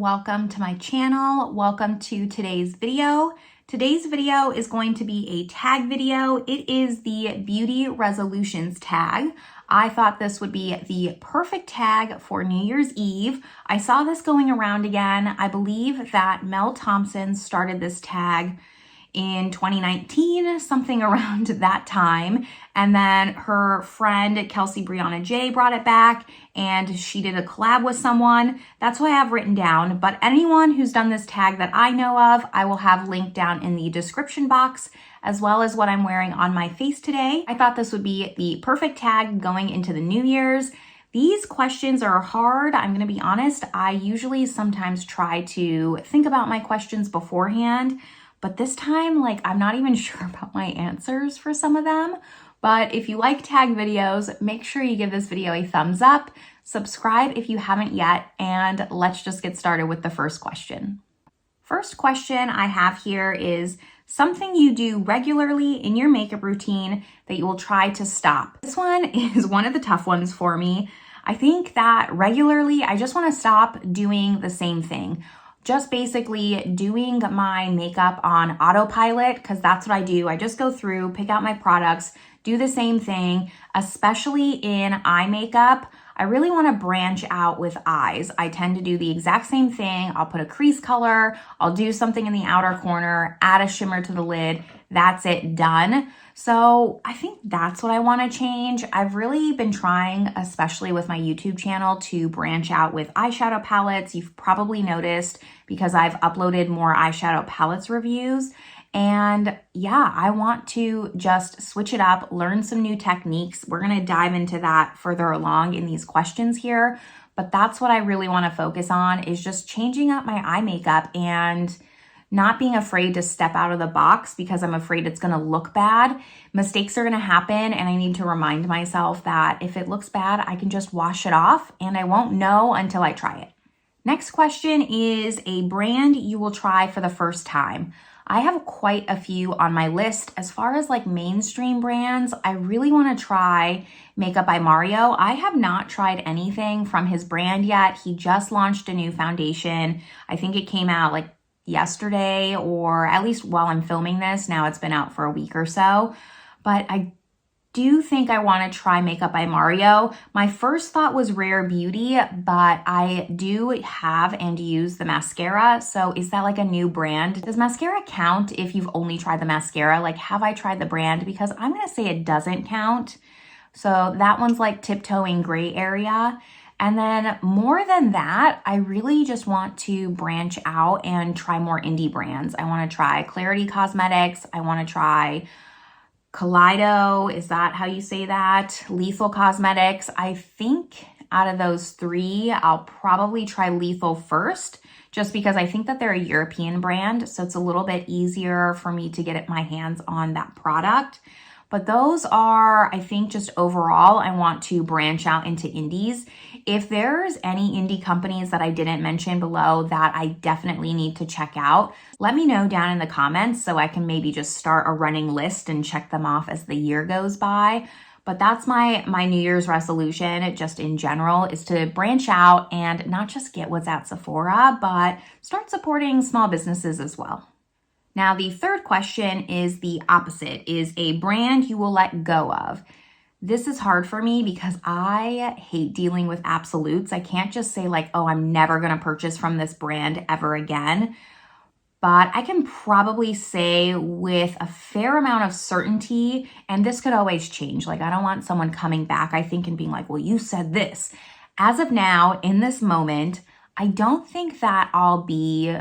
welcome to my channel. Welcome to today's video. Today's video is going to be a tag video. It is the Beauty Resolutions tag. I thought this would be the perfect tag for New Year's Eve. I saw this going around again. I believe that Mel Thompson started this tag in 2019, something around that time. And then her friend, Kelsey Brianna J, brought it back and she did a collab with someone. That's what I have written down. But anyone who's done this tag that I know of, I will have linked down in the description box, as well as what I'm wearing on my face today. I thought this would be the perfect tag going into the New Year's. These questions are hard. I'm gonna be honest. I usually sometimes try to think about my questions beforehand, but this time, I'm not even sure about my answers for some of them. But if you like tag videos, make sure you give this video a thumbs up, subscribe if you haven't yet, and let's just get started with the first question. First question I have here is something you do regularly in your makeup routine that you will try to stop. This one is one of the tough ones for me. I think that regularly, I just want to stop doing the same thing. Just basically doing my makeup on autopilot, because that's what I do. I just go through, pick out my products, do the same thing, especially in eye makeup. I really want to branch out with eyes. I tend to do the exact same thing. I'll put a crease color, I'll do something in the outer corner, add a shimmer to the lid. That's it, done. So I think that's what I want to change. I've really been trying, especially with my YouTube channel, to branch out with eyeshadow palettes. You've probably noticed because I've uploaded more eyeshadow palettes reviews. And yeah, I want to just switch it up, learn some new techniques. We're going to dive into that further along in these questions here. But that's what I really want to focus on, is just changing up my eye makeup and not being afraid to step out of the box because I'm afraid it's going to look bad. Mistakes are going to happen, and I need to remind myself that if it looks bad, I can just wash it off and I won't know until I try it. Next question is a brand you will try for the first time. I have quite a few on my list. As far as mainstream brands, I really want to try Makeup by Mario. I have not tried anything from his brand yet. He just launched a new foundation. I think it came out yesterday, or at least while I'm filming this. Now it's been out for a week or so, but I do think I want to try Makeup by Mario. My first thought was Rare Beauty, but I do have and use the mascara. So is that a new brand? Does mascara count if you've only tried the mascara? Have I tried the brand? Because I'm going to say it doesn't count. So that one's tiptoeing gray area. And then more than that, I really just want to branch out and try more indie brands. I want to try Clarity Cosmetics. I want to try Kaleido. Is that how you say that? Lethal Cosmetics. I think out of those three, I'll probably try Lethal first, just because I think that they're a European brand. So it's a little bit easier for me to get my hands on that product. But those are, I think, just overall, I want to branch out into indies. If there's any indie companies that I didn't mention below that I definitely need to check out, let me know down in the comments so I can maybe just start a running list and check them off as the year goes by. But that's my New Year's resolution, just in general, is to branch out and not just get what's at Sephora, but start supporting small businesses as well. Now, the third question is the opposite, is a brand you will let go of. This is hard for me because I hate dealing with absolutes. I can't just say oh, I'm never going to purchase from this brand ever again. But I can probably say with a fair amount of certainty, and this could always change. I don't want someone coming back, I think, and being well, you said this. As of now, in this moment, I don't think that I'll be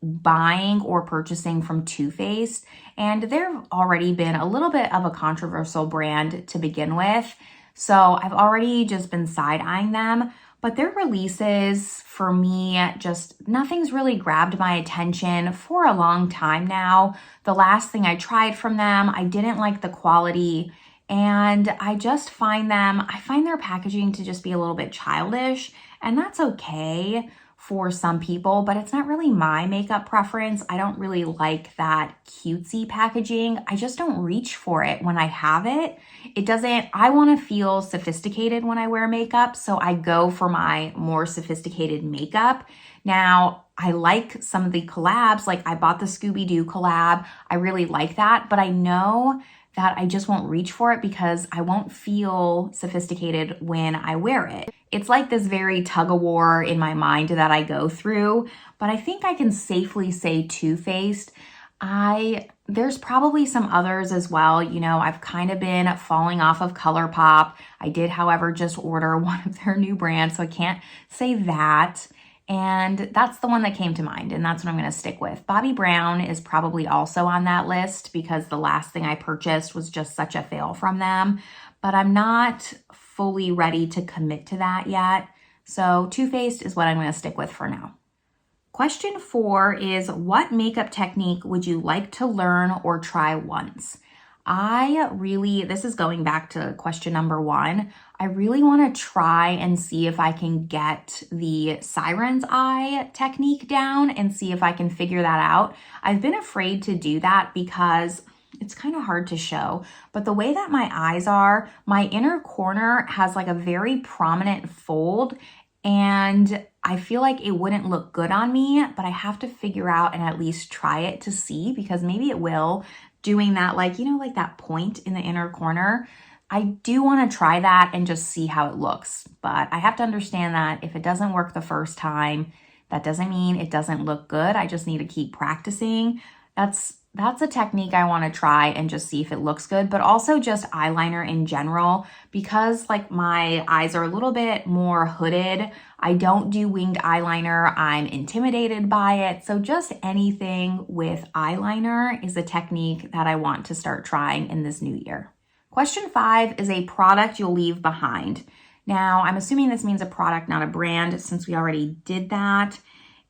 buying or purchasing from Too Faced, and they've already been a little bit of a controversial brand to begin with, so I've already just been side-eyeing them. But their releases, for me, just nothing's really grabbed my attention for a long time now. The last thing I tried from them, I didn't like the quality, and I just find their packaging to just be a little bit childish, and that's okay for some people, but it's not really my makeup preference. I don't really like that cutesy packaging. I just don't reach for it when I have it. I want to feel sophisticated when I wear makeup, so I go for my more sophisticated makeup. Now, I like some of the collabs, like I bought the Scooby-Doo collab. I really like that, but I know that I just won't reach for it because I won't feel sophisticated when I wear it. It's like this very tug of war in my mind that I go through, but I think I can safely say Too Faced. There's probably some others as well. You know, I've kind of been falling off of ColourPop. I did, however, just order one of their new brands, so I can't say that. And that's the one that came to mind, and that's what I'm going to stick with. Bobbi Brown is probably also on that list because the last thing I purchased was just such a fail from them, but I'm not fully ready to commit to that yet. So Too Faced is what I'm going to stick with for now. Question 4 is, what makeup technique would you like to learn or try once? This is going back to question number 1. I really want to try and see if I can get the Siren's Eye technique down and see if I can figure that out. I've been afraid to do that because it's kind of hard to show, but the way that my eyes are, my inner corner has like a very prominent fold, and I feel like it wouldn't look good on me, but I have to figure out and at least try it to see, because maybe it will, doing that, like, you know, like that point in the inner corner. I do want to try that and just see how it looks, but I have to understand that if it doesn't work the first time, that doesn't mean it doesn't look good. I just need to keep practicing. That's a technique I want to try and just see if it looks good, but also just eyeliner in general, because like my eyes are a little bit more hooded. I don't do winged eyeliner. I'm intimidated by it. So just anything with eyeliner is a technique that I want to start trying in this new year. Question 5 is a product you'll leave behind. Now, I'm assuming this means a product, not a brand, since we already did that.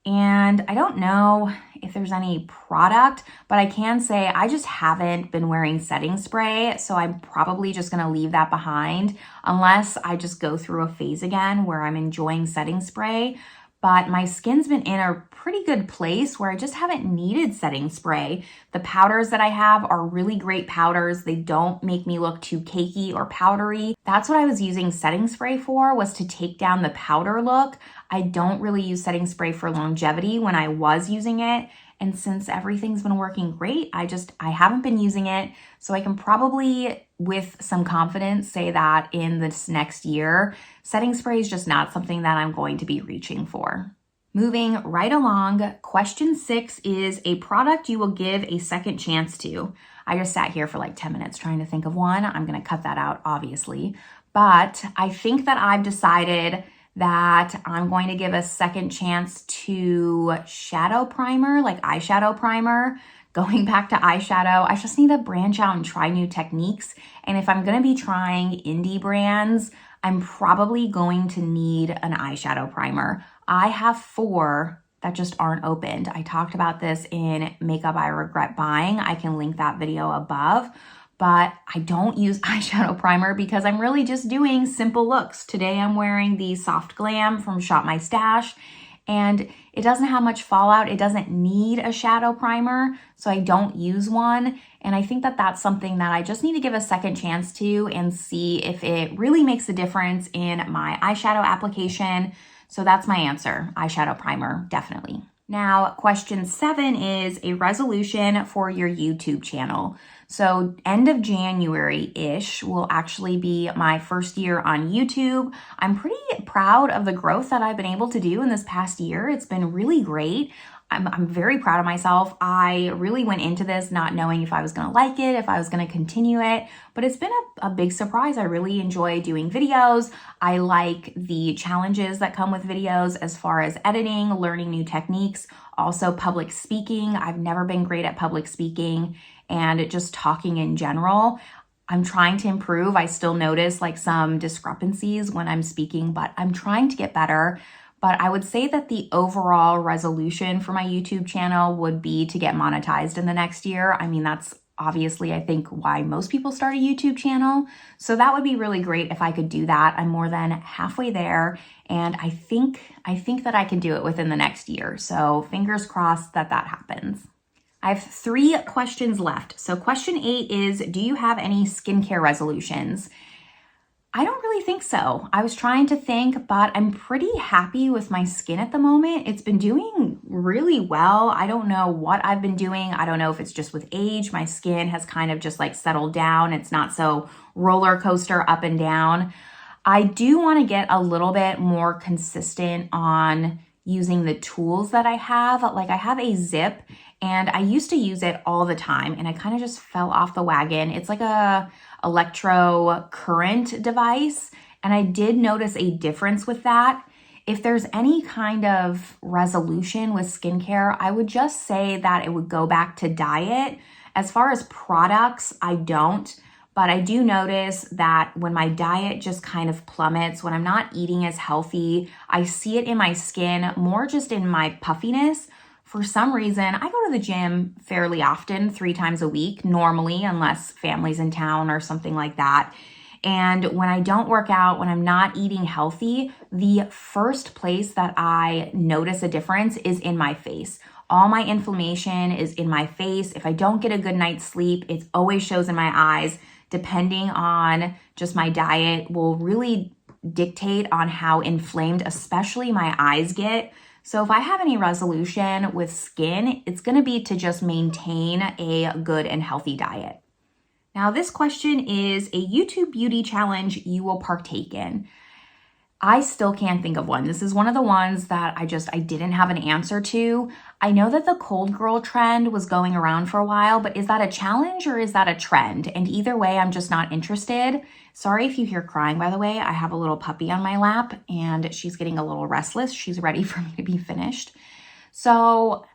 And I don't know if there's any product, but I can say I just haven't been wearing setting spray, so I'm probably just going to leave that behind unless I just go through a phase again where I'm enjoying setting spray. But my skin's been in a pretty good place where I just haven't needed setting spray. The powders that I have are really great powders. They don't make me look too cakey or powdery. That's what I was using setting spray for, was to take down the powder look. I don't really use setting spray for longevity when I was using it. And since everything's been working great, I haven't been using it. So I can probably, with some confidence, say that in this next year, setting spray is just not something that I'm going to be reaching for. Moving right along, question 6 is a product you will give a second chance to. I just sat here for like 10 minutes trying to think of one. I'm going to cut that out, obviously. But I think that I've decided that I'm going to give a second chance to shadow primer, like eyeshadow primer. Going back to eyeshadow, I just need to branch out and try new techniques. And if I'm going to be trying indie brands, I'm probably going to need an eyeshadow primer. I have 4 that just aren't opened. I talked about this in Makeup I Regret Buying. I can link that video above. But I don't use eyeshadow primer because I'm really just doing simple looks. Today I'm wearing the Soft Glam from Shop My Stash, and it doesn't have much fallout. It doesn't need a shadow primer, so I don't use one. And I think that that's something that I just need to give a second chance to and see if it really makes a difference in my eyeshadow application. So that's my answer, eyeshadow primer, definitely. Now, question 7 is a resolution for your YouTube channel. So end of January-ish will actually be my first year on YouTube. I'm pretty proud of the growth that I've been able to do in this past year. It's been really great. I'm very proud of myself. I really went into this not knowing if I was going to like it, if I was going to continue it, but it's been a big surprise. I really enjoy doing videos. I like the challenges that come with videos as far as editing, learning new techniques, also public speaking. I've never been great at public speaking and just talking in general. I'm trying to improve. I still notice like some discrepancies when I'm speaking, but I'm trying to get better. But I would say that the overall resolution for my YouTube channel would be to get monetized in the next year. I mean, that's obviously, I think, why most people start a YouTube channel. So that would be really great if I could do that. I'm more than halfway there, and I think that I can do it within the next year. So fingers crossed that that happens. I have 3 questions left. So question 8 is, do you have any skincare resolutions? I don't really think so. I was trying to think, but I'm pretty happy with my skin at the moment. It's been doing really well. I don't know what I've been doing. I don't know if it's just with age. My skin has kind of just like settled down. It's not so roller coaster up and down. I do want to get a little bit more consistent on using the tools that I have. Like I have a zip and I used to use it all the time and I kind of just fell off the wagon. It's like a electro current device, and I did notice a difference with that. If there's any kind of resolution with skincare, I would just say that it would go back to diet. As far as products, I don't, but I do notice that when my diet just kind of plummets, when I'm not eating as healthy, I see it in my skin, more just in my puffiness. For some reason, I go to the gym fairly often, 3 times a week, normally, unless family's in town or something like that. And when I don't work out, when I'm not eating healthy, the first place that I notice a difference is in my face. All my inflammation is in my face. If I don't get a good night's sleep, it always shows in my eyes. Depending on just my diet will really dictate on how inflamed, especially my eyes get. So if I have any resolution with skin, it's going to be to just maintain a good and healthy diet. Now, this question is a YouTube beauty challenge you will partake in. I still can't think of one. This is one of the ones that I didn't have an answer to. I know that the cold girl trend was going around for a while, but is that a challenge or is that a trend? And either way, I'm just not interested. Sorry if you hear crying, by the way. I have a little puppy on my lap and she's getting a little restless. She's ready for me to be finished. So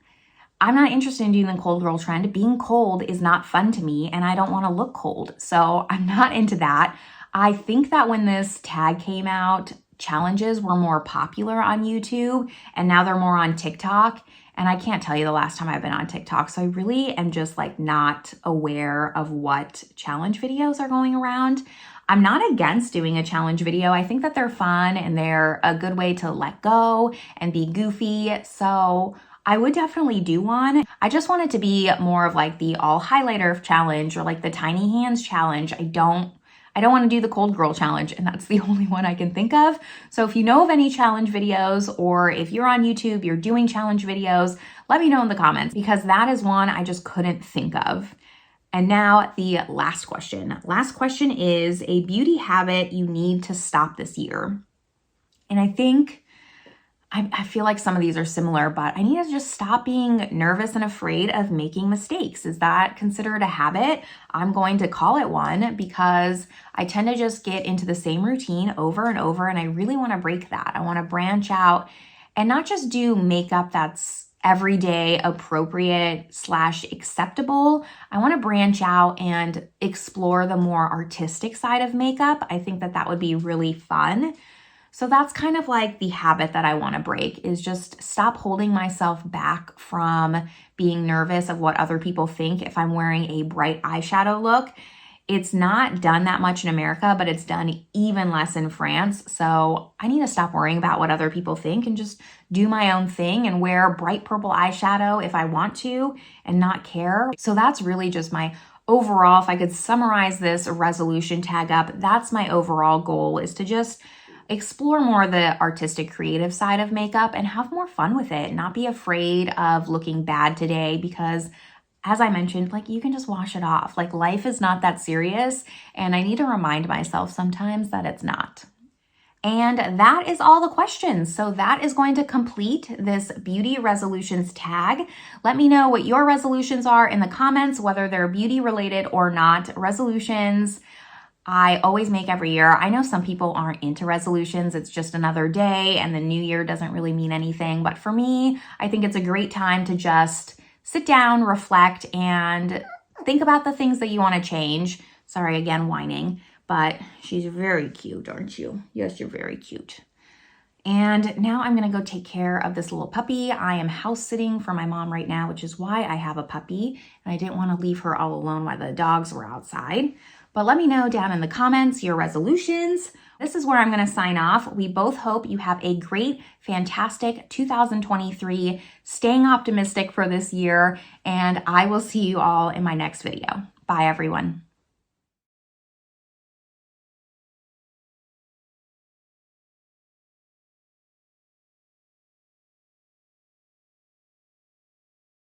I'm not interested in doing the cold girl trend. Being cold is not fun to me and I don't want to look cold. So I'm not into that. I think that when this tag came out, challenges were more popular on YouTube and now they're more on TikTok. And I can't tell you the last time I've been on TikTok. So I really am just like not aware of what challenge videos are going around. I'm not against doing a challenge video. I think that they're fun and they're a good way to let go and be goofy. So I would definitely do one. I just want it to be more of like the all highlighter challenge or like the tiny hands challenge. I don't want to do the cold girl challenge, and that's the only one I can think of. So if you know of any challenge videos, or if you're on YouTube, you're doing challenge videos, let me know in the comments, because that is one I just couldn't think of. And now the last question. Last question is a beauty habit you need to stop this year. And I think I feel like some of these are similar, but I need to just stop being nervous and afraid of making mistakes. Is that considered a habit? I'm going to call it one because I tend to just get into the same routine over and over, and I really want to break that. I want to branch out and not just do makeup that's everyday appropriate / acceptable. I want to branch out and explore the more artistic side of makeup. I think that that would be really fun. So that's kind of like the habit that I want to break, is just stop holding myself back from being nervous of what other people think if I'm wearing a bright eyeshadow look. It's not done that much in America, but it's done even less in France. So I need to stop worrying about what other people think and just do my own thing and wear bright purple eyeshadow if I want to and not care. So that's really just my overall, if I could summarize this resolution tag up, that's my overall goal, is to just explore more the artistic, creative side of makeup and have more fun with it. Not be afraid of looking bad today because, as I mentioned, like, you can just wash it off. Like, life is not that serious, and I need to remind myself sometimes that it's not. And that is all the questions. So that is going to complete this beauty resolutions tag. Let me know what your resolutions are in the comments, whether they're beauty related or not. Resolutions I always make every year. I know some people aren't into resolutions. It's just another day and the new year doesn't really mean anything. But for me, I think it's a great time to just sit down, reflect, and think about the things that you want to change. Sorry, again, whining, but she's very cute, aren't you? Yes, you're very cute. And now I'm going to go take care of this little puppy. I am house sitting for my mom right now, which is why I have a puppy. And I didn't want to leave her all alone while the dogs were outside. But let me know down in the comments your resolutions. This is where I'm going to sign off. We both hope you have a great, fantastic 2023, staying optimistic for this year, and I will see you all in my next video. Bye, everyone.